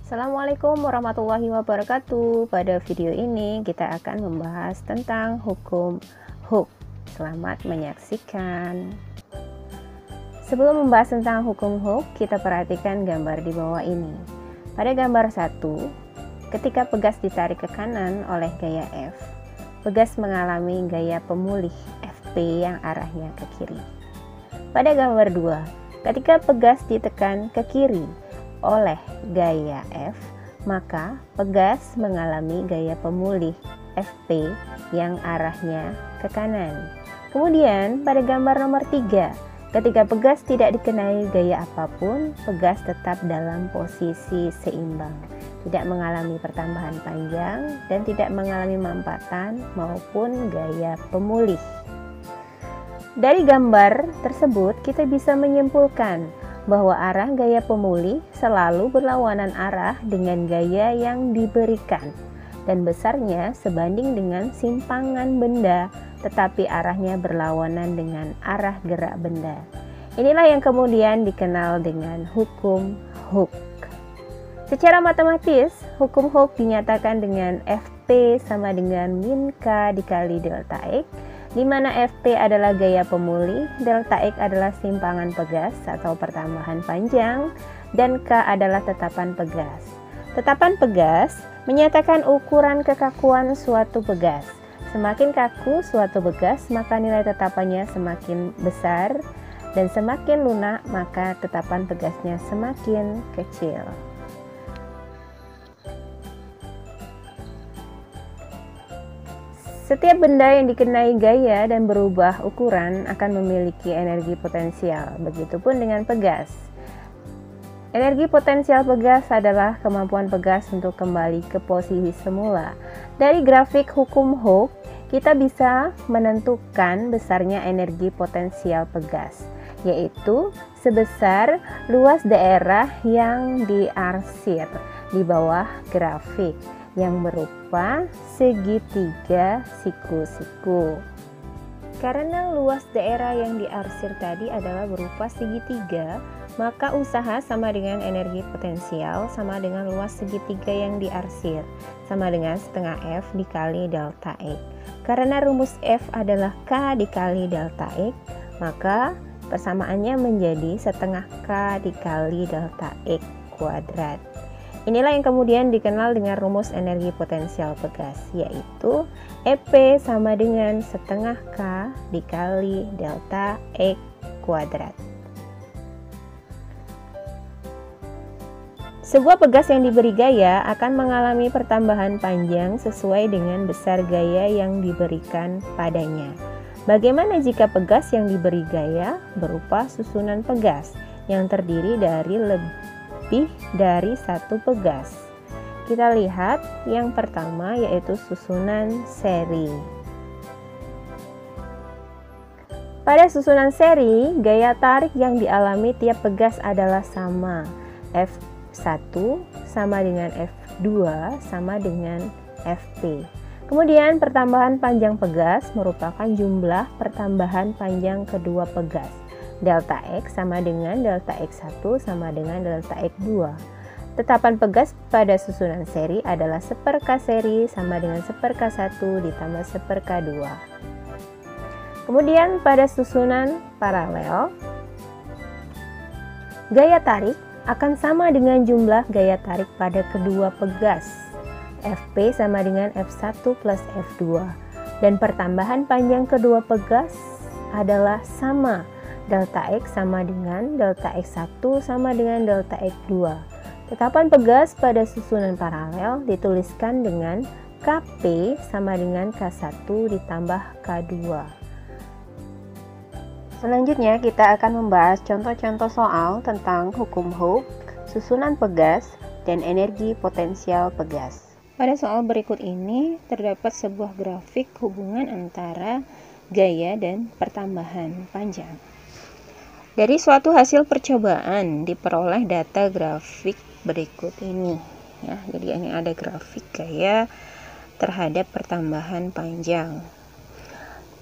Assalamualaikum warahmatullahi wabarakatuh. Pada video ini kita akan membahas tentang hukum Hooke. Selamat menyaksikan. Sebelum membahas tentang hukum Hooke, kita perhatikan gambar di bawah ini. Pada gambar 1, ketika pegas ditarik ke kanan oleh gaya F, pegas mengalami gaya pemulih Fp yang arahnya ke kiri. Pada gambar 2, ketika pegas ditekan ke kiri oleh gaya F, maka pegas mengalami gaya pemulih Fp yang arahnya ke kanan. Kemudian pada gambar nomor 3, ketika pegas tidak dikenai gaya apapun, pegas tetap dalam posisi seimbang, tidak mengalami pertambahan panjang dan tidak mengalami mampatan maupun gaya pemulih. Dari gambar tersebut kita bisa menyimpulkan bahwa arah gaya pemulih selalu berlawanan arah dengan gaya yang diberikan dan besarnya sebanding dengan simpangan benda, tetapi arahnya berlawanan dengan arah gerak benda. Inilah yang kemudian dikenal dengan hukum Hooke. Secara matematis, hukum Hooke dinyatakan dengan Fp sama dengan min K dikali delta X, di mana Fp adalah gaya pemulih, delta X adalah simpangan pegas atau pertambahan panjang, dan K adalah tetapan pegas. Tetapan pegas menyatakan ukuran kekakuan suatu pegas. Semakin kaku suatu pegas, maka nilai tetapannya semakin besar, dan semakin lunak, maka tetapan pegasnya semakin kecil. Setiap benda yang dikenai gaya dan berubah ukuran akan memiliki energi potensial. Begitupun dengan pegas. Energi potensial pegas adalah kemampuan pegas untuk kembali ke posisi semula. Dari grafik hukum Hooke, kita bisa menentukan besarnya energi potensial pegas, yaitu sebesar luas daerah yang diarsir di bawah grafik, yang berupa segitiga siku-siku. Karena luas daerah yang diarsir tadi adalah berupa segitiga, maka usaha sama dengan energi potensial sama dengan luas segitiga yang diarsir, sama dengan setengah F dikali delta X. Karena rumus F adalah K dikali delta X, maka persamaannya menjadi setengah K dikali delta X kuadrat. Inilah yang kemudian dikenal dengan rumus energi potensial pegas, yaitu EP sama dengan setengah K dikali delta X kuadrat. Sebuah pegas yang diberi gaya akan mengalami pertambahan panjang sesuai dengan besar gaya yang diberikan padanya. Bagaimana jika pegas yang diberi gaya berupa susunan pegas yang terdiri dari lebih dari satu pegas? Kita lihat yang pertama, yaitu susunan seri. Pada susunan seri, gaya tarik yang dialami tiap pegas adalah sama. F1 sama dengan F2 sama dengan Fp. Kemudian pertambahan panjang pegas merupakan jumlah pertambahan panjang kedua pegas. Delta X sama dengan delta X1 sama dengan delta X2. Tetapan pegas pada susunan seri adalah 1/K seri sama dengan 1/K1 ditambah 1/K2. Kemudian pada susunan paralel, gaya tarik akan sama dengan jumlah gaya tarik pada kedua pegas. Fp sama dengan F1 plus F2. Dan pertambahan panjang kedua pegas adalah sama. Delta X sama dengan delta X1 sama dengan delta X2. Tetapan pegas pada susunan paralel dituliskan dengan Kp sama dengan K1 ditambah K2. Selanjutnya kita akan membahas contoh-contoh soal tentang hukum Hooke, susunan pegas, dan energi potensial pegas. Pada soal berikut ini terdapat sebuah grafik hubungan antara gaya dan pertambahan panjang. Dari suatu hasil percobaan diperoleh data grafik berikut ini. Ya, jadi ini ada grafik gaya terhadap pertambahan panjang.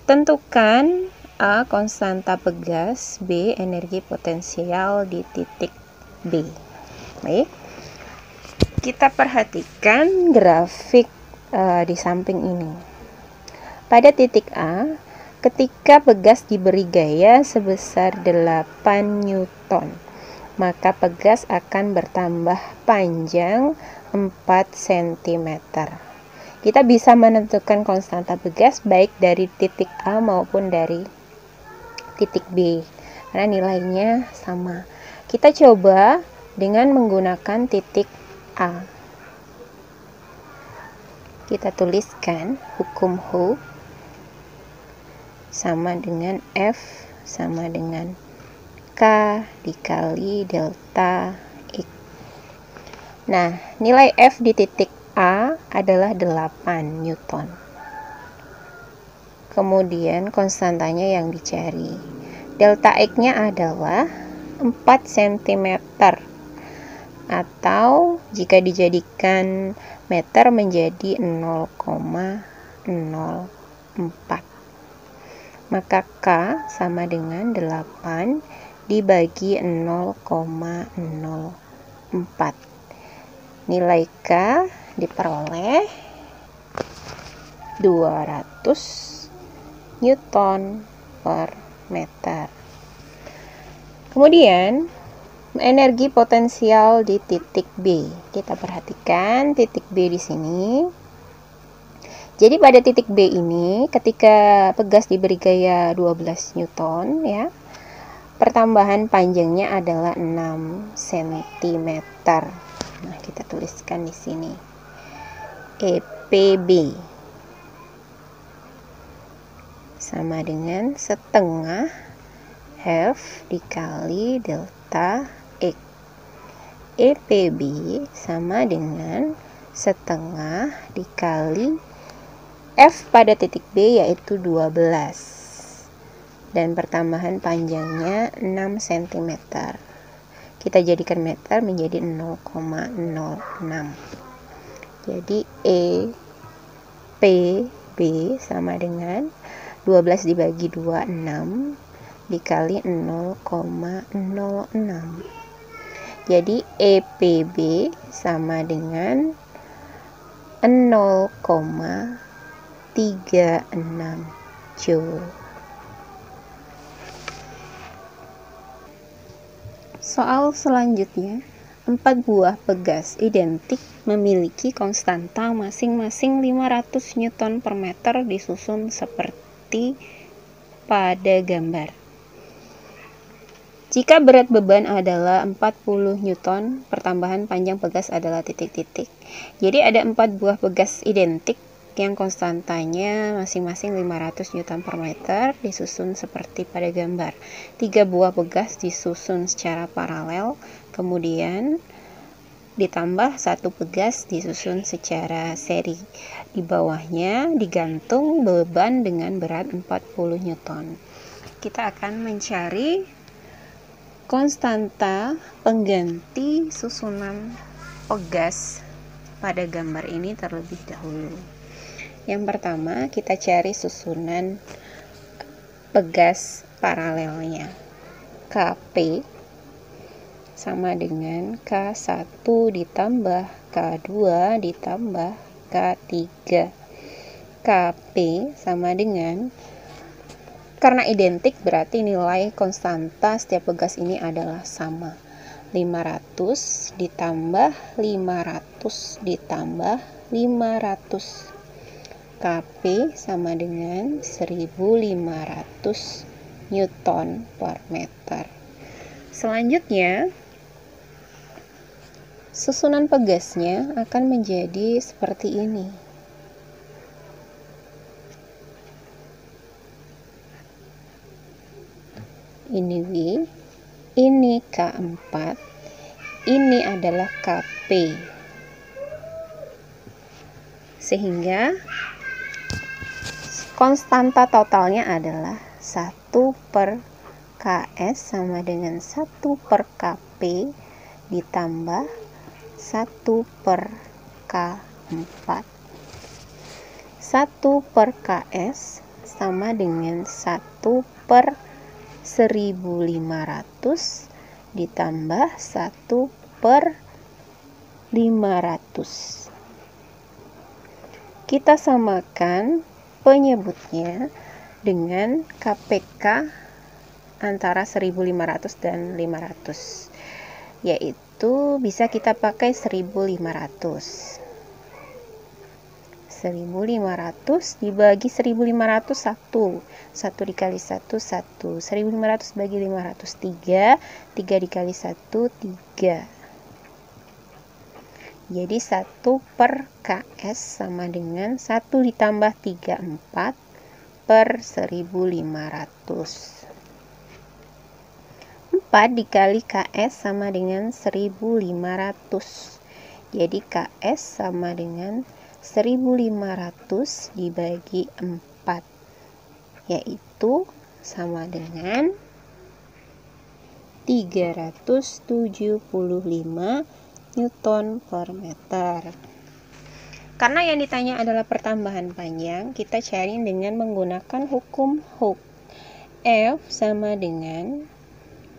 Tentukan A. konstanta pegas, B. energi potensial di titik B. Baik, Kita perhatikan grafik di samping ini. Pada titik A, ketika pegas diberi gaya sebesar 8 Newton, maka pegas akan bertambah panjang 4 cm. Kita bisa menentukan konstanta pegas baik dari titik A maupun dari titik B, karena nilainya sama. Kita coba dengan menggunakan titik A. Kita tuliskan hukum Hooke sama dengan F sama dengan K dikali delta X. Nah, nilai F di titik A adalah 8 Newton. Kemudian konstantanya yang dicari. Delta X-nya adalah 4 cm. Atau jika dijadikan meter menjadi 0,04. Maka K sama dengan 8 dibagi 0,04. Nilai K diperoleh 200 Newton per meter. Kemudian energi potensial di titik B. Kita perhatikan titik B di sini. Jadi pada titik B ini ketika pegas diberi gaya 12 Newton ya, pertambahan panjangnya adalah 6 cm. Nah, kita tuliskan di sini. EPB sama dengan setengah F dikali delta X. EPB sama dengan setengah dikali F pada titik B yaitu 12. Dan pertambahan panjangnya 6 cm. Kita jadikan meter menjadi 0,06. Jadi EPB sama dengan 12 dibagi 2, 6 dikali 0,06. Jadi EPB sama dengan 0,36 Joule. Soal selanjutnya, 4 buah pegas identik memiliki konstanta masing-masing 500 Newton per meter disusun seperti pada gambar. Jika berat beban adalah 40 Newton, pertambahan panjang pegas adalah titik-titik. Jadi ada 4 buah pegas identik yang konstantanya masing-masing 500 Newton per meter disusun seperti pada gambar. 3 buah pegas disusun secara paralel, kemudian ditambah 1 pegas disusun secara seri. Di bawahnya digantung beban dengan berat 40 Newton. Kita akan mencari konstanta pengganti susunan pegas pada gambar ini terlebih dahulu. Yang pertama, kita cari susunan pegas paralelnya. KP sama dengan K1 ditambah K2 ditambah K3. KP sama dengan, karena identik berarti nilai konstanta setiap pegas ini adalah sama. 500 ditambah 500 ditambah 500. KP sama dengan 1500 Newton per meter. Selanjutnya, susunan pegasnya akan menjadi seperti ini. Ini W, ini K4, ini adalah KP. Sehingga konstanta totalnya adalah 1 per KS sama dengan 1 per KP ditambah 1 per K4. 1 per KS sama dengan 1 per 1500 ditambah 1 per Kita samakan penyebutnya dengan KPK antara 1500 dan 500, yaitu bisa kita pakai 1500. 1500 dibagi 1500 1 dikali 1 1, 1500 bagi 500 3 dikali 1 3. Jadi 1 per KS sama dengan 1 ditambah 3 4 per 1500. 4 dikali KS sama dengan 1500. Jadi KS sama dengan 1500 dibagi 4, yaitu sama dengan 375 Newton per meter. Karena yang ditanya adalah pertambahan panjang, kita cari dengan menggunakan hukum Hooke. F sama dengan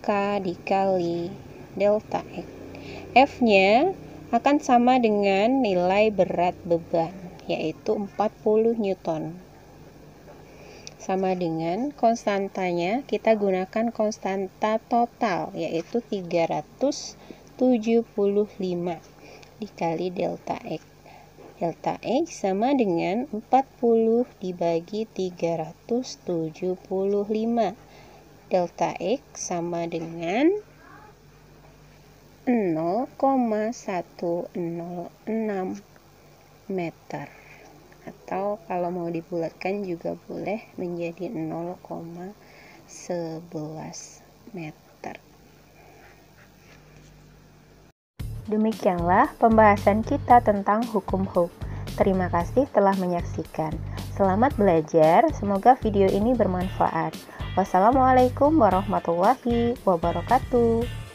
K dikali delta X. F-nya akan sama dengan nilai berat beban, yaitu 40 Newton. Sama dengan konstantanya, kita gunakan konstanta total, yaitu 375 dikali delta X. Delta X sama dengan 40 dibagi 375. Delta X sama dengan 0,106 meter, atau kalau mau dibulatkan juga boleh menjadi 0,11 meter. Demikianlah pembahasan kita tentang hukum Hooke. Terima kasih telah menyaksikan. Selamat belajar, semoga video ini bermanfaat. Wassalamualaikum warahmatullahi wabarakatuh.